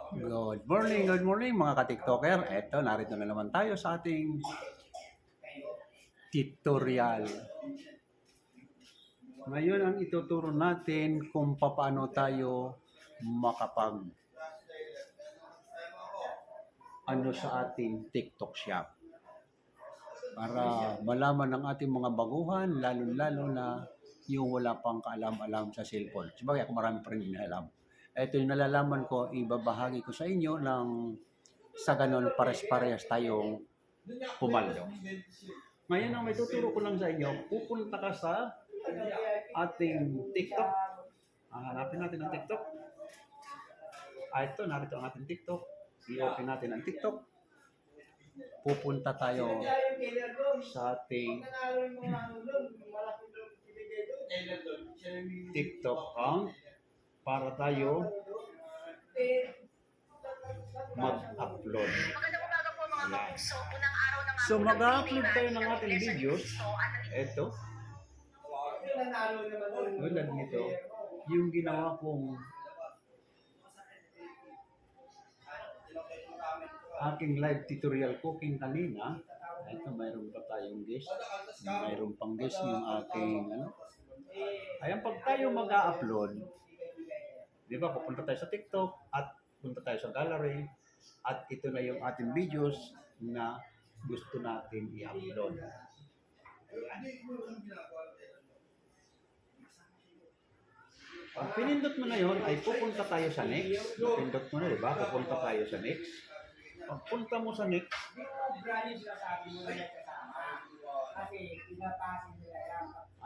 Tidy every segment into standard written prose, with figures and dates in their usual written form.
Good morning mga ka-tiktoker. Eto, narito na naman tayo sa ating tutorial. Ngayon ang ituturo natin kung paano tayo makapag sa ating TikTok shop. Para malaman ng ating mga baguhan, lalo-lalo na yung wala pang kaalam-alam sa cellphone. Sabagay ako marami pa rin inalam. Ito yung nalalaman ko, ibabahagi ko sa inyo ng sa ganon pares-parehas tayong pumaldo. Ngayon ang may tuturo ko lang sa inyo, pupunta ka sa ating TikTok. Hanapin natin ang TikTok. Ito, narito ang ating TikTok. I-open natin ang TikTok. Pupunta tayo sa ating TikTok account para tayo mag-upload. So mag-upload tayo ng ating videos. Ito. Tulad nito, yung ginawa kong aking live tutorial cooking kanina. Ito, mayroon pa tayong guest. Mayroon pang guest yung aking Ayan, pag tayo mag-upload, di ba, pupunta tayo sa TikTok at punta tayo sa gallery at ito na yung ating videos na gusto natin i-upload. Ayan. Pag pinindot mo na yon ay pupunta tayo sa next. Pinindot mo na, di ba? Pupunta tayo sa next. Pagpunta mo sa next,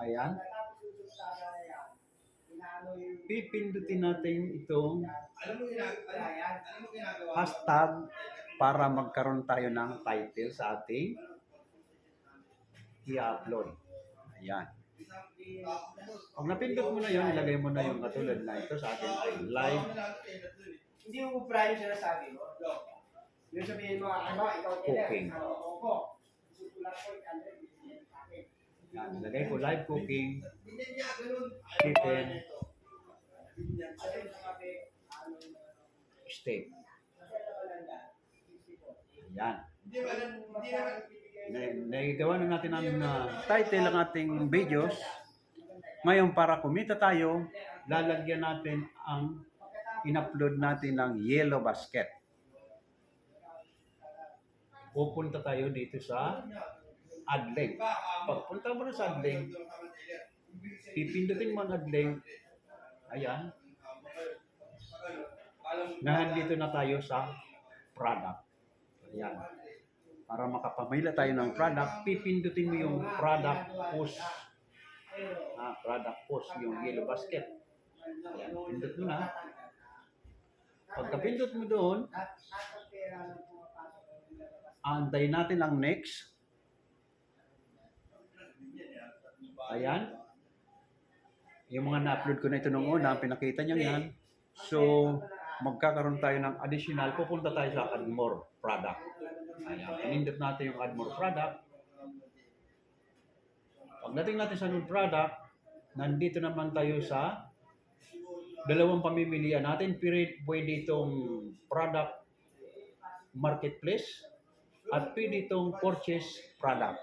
ayan, pipindutin natin itong hashtag para magkaroon tayo ng title sa ating i-upload. Ayan. Pag napindot mo na yun, ilagay mo na yung katulad na ito sa ating live. Hindi mo prior siya sabi mo. Yung sabihin mo, ikaw cooking. Yan, ilagay ko live cooking, chicken, steak. Yan. Nagagawa na natin ang title ng ating videos. Ngayon, para kumita tayo, lalagyan natin ang in-upload natin ng yellow basket. Pupunta tayo dito sa add link. Pagpunta mo na sa add link, pipindutin mo ang add link. Ayan. Nandito na tayo sa product. Ayan. Para makapamila tayo ng product, pipindutin mo yung product post. Product post, yung yellow basket. Ayan, pindot mo na. Pagkapindot mo doon, antayin natin ang next. Ayan. Yung mga na-upload ko na ito nung una, pinakita niya yan. So, magkakaroon tayo ng additional. Pupunta tayo sa add more product. Ayan. Pinindot natin yung add more product. Pagdating natin sa new product, nandito naman tayo sa dalawang pamimilian natin. Pwede itong product marketplace at pwede itong purchase product.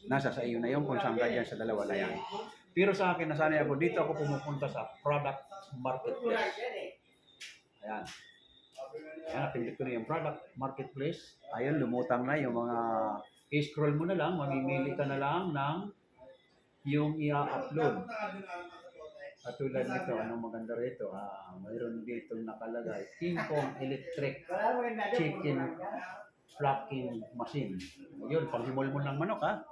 Nasa sa iyo na yun kung saan ka dyan sa dalawa na yan. Pero sa akin, nasanay ako dito, ako pumupunta sa product marketplace. Ayan. Ayan, napindot ko na yung product marketplace. Ayun, lumutang na yung mga i-scroll mo na lang, mamimili ka na lang ng yung i-upload. At tulad nito, anong maganda rito? Mayroon dito nakalagay, King Kong Electric Chicken Flocking Machine. Yun, paghimol-mol ng manok ha.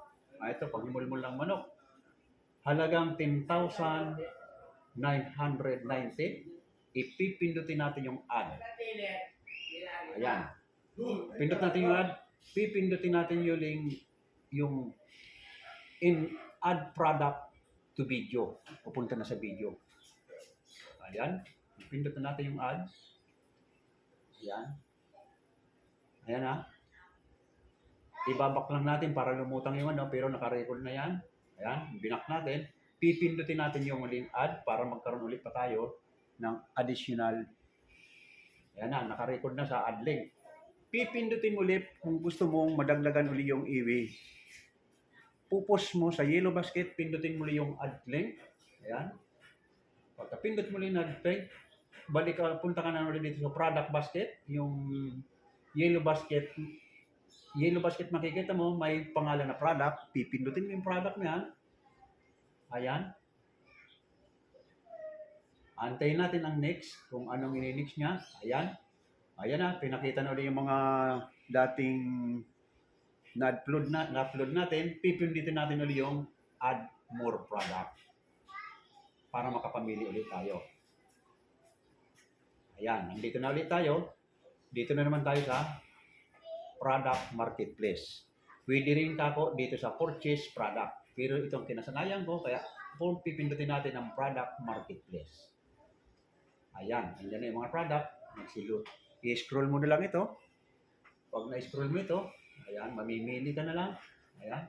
Ito, paghimol-mol ng manok. Halagang 10,990. Ipipindutin natin yung add. Ayan. Pindot natin yung add. Pipindutin natin yung add product to video. Pupunta na sa video. Ayan. Pindot na natin yung add. Ayan. Ayan ha. Ibabak lang natin para lumutang yung pero naka-record na yan. Ayan. Binak natin. Pipindutin natin yung uling add para magkaroon ulit pa tayo ng additional Ayan na, naka-record na sa ad link. Pipindutin mo ulit kung gusto mong madagdagan uli yung iwi. Pupos mo sa yellow basket, pindutin mo ulit yung ad link. Ayan. Pagka pindot mo ulit yung ad link, punta ka na ulit dito sa product basket, yung yellow basket. Yellow basket makikita mo, may pangalan na product. Pipindutin mo yung product na yan. Ayan. Antayin natin ang next, kung anong ini-next niya. Ayan. Ayan na, pinakita na ulit yung mga dating na-upload natin. Pipindutin natin ulit yung add more product para makapamili ulit tayo. Ayan, nandito na ulit tayo. Dito na naman tayo sa product marketplace. Pwede rin ako dito sa purchase product. Pero itong kinasanayan ko, kaya kung pipindutin natin ang product marketplace. Ayan, andyan na yung mga product. Nagsilot. I-scroll mo na lang ito. Pag na-scroll mo ito, ayan, mamimili ka na lang. Ayan.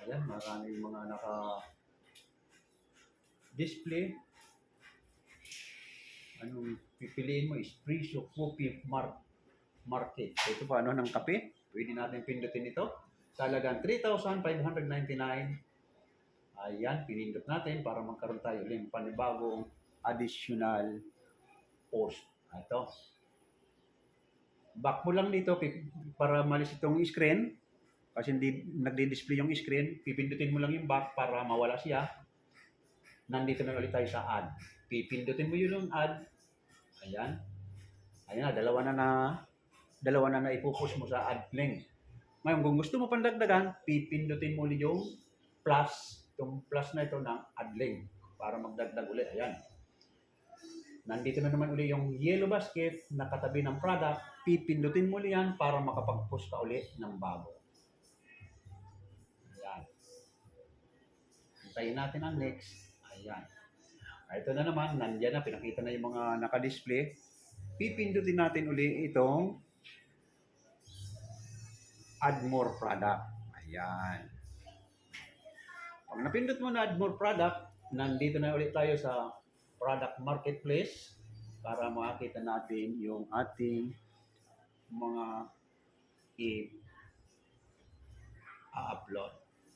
Ayan, maraming mga naka-display. Anong pipiliin mo? Espresso, coffee, market. Ito pa, ano, ng kape. Pwede natin pindutin ito. Sa halagang 3,599. Ayan, pinindot natin para magkaroon tayo ulit panibagong additional post. Ito. Back mo lang dito para malis itong screen. Kasi hindi nagdi-display yung screen. Pipindutin mo lang yung back para mawala siya. Nandito na ulit tayo sa ad. Pipindutin mo yung ad. Ayan. Ayan na, dalawa na ipupush mo sa ad link. Ngayon, kung gusto mo pandagdagan, pipindutin mo ulit yung plus. Itong plus na ito ng ad link para magdagdag ulit. Ayan. Nandito na naman ulit yung yellow basket na katabi ng product. Pipindutin mo ulit yan para makapag-push ka ulit ng bago. Ayan. Hintayin natin ang next. Ayan. Ito na naman, nandiyan na, pinakita na yung mga naka-display. Pipindutin natin ulit itong add more product. Ayan. Pag napindot mo na add more product, nandito na ulit tayo sa product marketplace para makita natin yung ating mga i-upload.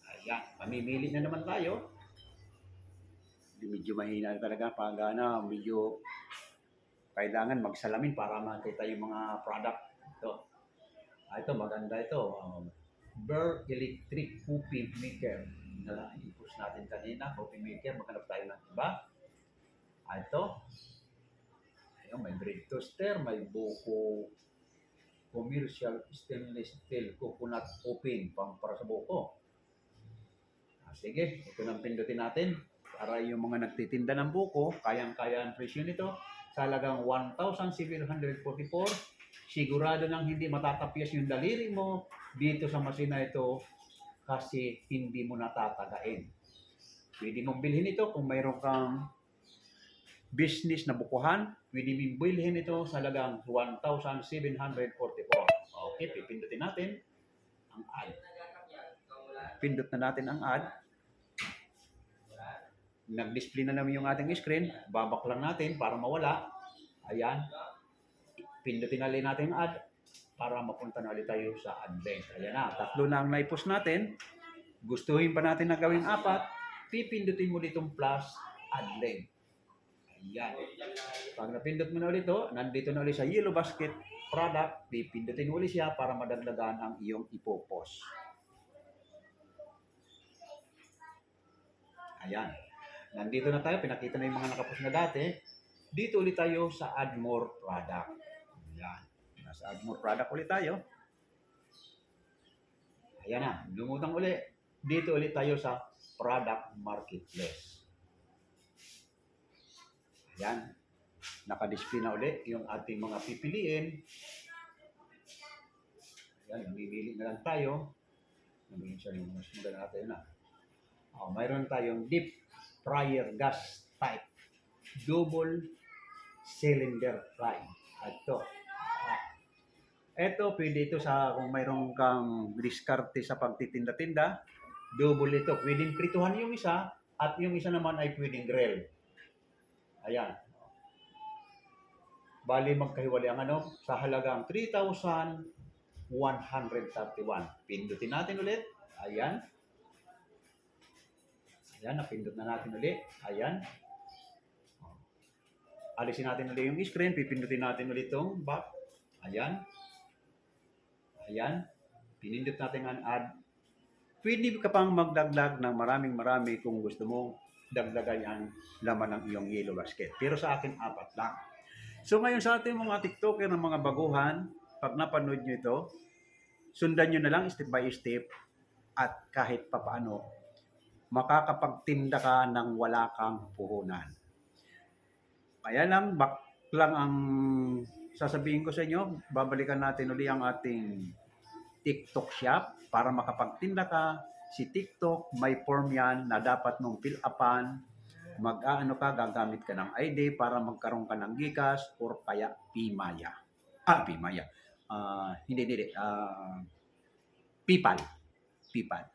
Ayan, mamimili na naman tayo. Medyo mahina talaga pag medyo kailangan magsalamin para makita yung mga product. Ito maganda ito. Burr Electric Coffee Maker. I-push natin kanina, coffee maker. Maghanap tayo ng iba. Ito. Ayun, may bread toaster, may buko commercial stainless steel coconut oven para sa buko. Sige, ito nang pindutin natin para yung mga nagtitinda ng buko, kayang-kaya ang presyo nito sa halagang 1,744. Sigurado nang hindi matatapyas yung daliri mo dito sa masina ito kasi hindi mo natatagain. Pwede mong bilhin ito kung mayroon kang business na bukuhan. Pwede mong bilhin ito sa halagang 1,744. Okay, pipindutin natin ang ad. Pindot na natin ang ad. Nag-display na naman yung ating screen. Babak lang natin para mawala. Ayan. Pindutin na natin ang ad para mapunta na ulit tayo sa ad link. Ayan na. 3 na ang naipost natin. Gustuhin pa natin na gawing 4. Pipindutin mo ditong plus ad link. Ayan. Pag napindot mo na ulit ito, nandito na ulit sa yellow basket product. Pipindutin mo ulit siya para madagdagan ang iyong ipopost. Ayan. Nandito na tayo. Pinakita na yung mga nakapost na dati. Dito ulit tayo sa add more product. Ayan. Nasa add more product ulit tayo. Ayan na. Lumutang ulit. Dito ulit tayo sa product marketplace. Ayan. Naka-display na ulit yung ating mga pipiliin. Ayan. Mamimili na lang tayo. Mamimili siya yung mas maganda natin na. Mayroon tayong deep fryer gas type. Double cylinder fry. Ito, pwede ito sa kung mayroon kang diskarte sa pagtitinda-tinda. Double ito. Pwedeng prituhan yung isa at yung isa naman ay pwedeng grill. Ayan. Bali magkahiwalay ang ano sa halagang 3,131. Pindutin natin ulit. Ayan. Ayan, napindot na natin ulit. Ayan. Alisin natin ulit yung screen. Pipindutin natin ulit itong back. Ayan. Ayan. Pinindot natin ang add. Pwede ka pang magdagdag ng marami kung gusto mo dagdagan ang laman ng iyong yellow basket. Pero sa akin, 4 lang. So ngayon sa ating mga TikToker ng mga baguhan, pag napanood nyo ito, sundan nyo na lang step by step at kahit papaano, makakapagtinda ka ng wala kang puhunan. Kaya lang, back lang ang sasabihin ko sa inyo, babalikan natin uli ang ating TikTok shop para makapagtinda ka. Si TikTok, may form yan na dapat mong fill upan. Mag-aano ka, gagamit ka ng ID para magkaroon ka ng GCash or kaya Pimaya. Pimaya. PayPal. PayPal.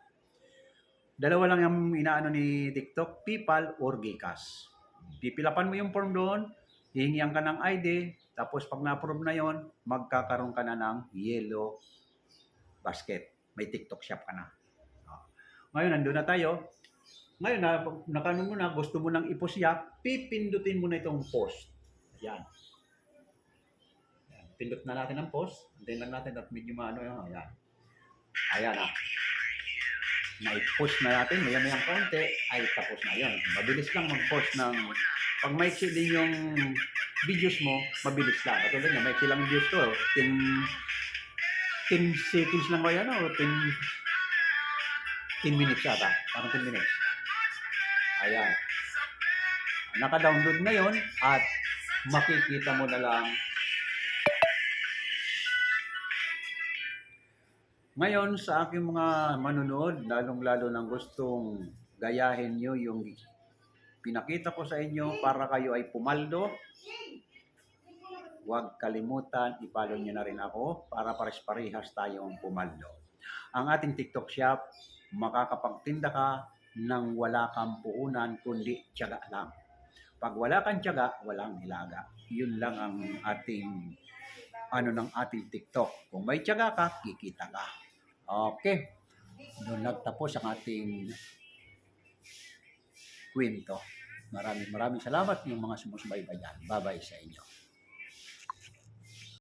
Dalawa lang yung inaano ni TikTok, PayPal or GCash. Pipilapan mo yung form doon, hihingihan ka ng ID, tapos pag na-approve na yon, magkakaroon ka na ng yellow basket. May TikTok shop ka na. Ngayon, nandun na tayo. Ngayon, nakano mo na, gusto mo nang i-post siya, pipindutin mo na itong post. Ayan. Ayan. Pindot na natin ang post. Antayin lang natin at medyo maano yun. Ayan. Ayan ah. Na-post na natin, maya-mayang konti, ay tapos na yun. Mabilis lang mag-post ng, pag maiksi din yung videos mo, mabilis lang. Katulad niya, maiksi lang videos ko, 10 seconds lang ba yan o 10 minutes ata. Parang 10 minutes. Ayan. Naka-download na yon at makikita mo na lang. Ngayon sa aking mga manunood, lalong-lalo nang gustong gayahin nyo yung pinakita ko sa inyo para kayo ay pumaldo, huwag kalimutan, i-follow nyo na rin ako para pares-parehas tayong pumaldo. Ang ating TikTok shop, makakapagtinda ka ng wala kang puhunan kundi tiyaga lang. Pag wala kang tiyaga, walang hilaga. Yun lang ang ating ng ating TikTok. Kung may tiyaga ka, kikita ka. Okay. Doon nagtapos ang ating kwento. Maraming salamat yung mga sumusubaybay dyan. Bye-bye sa inyo.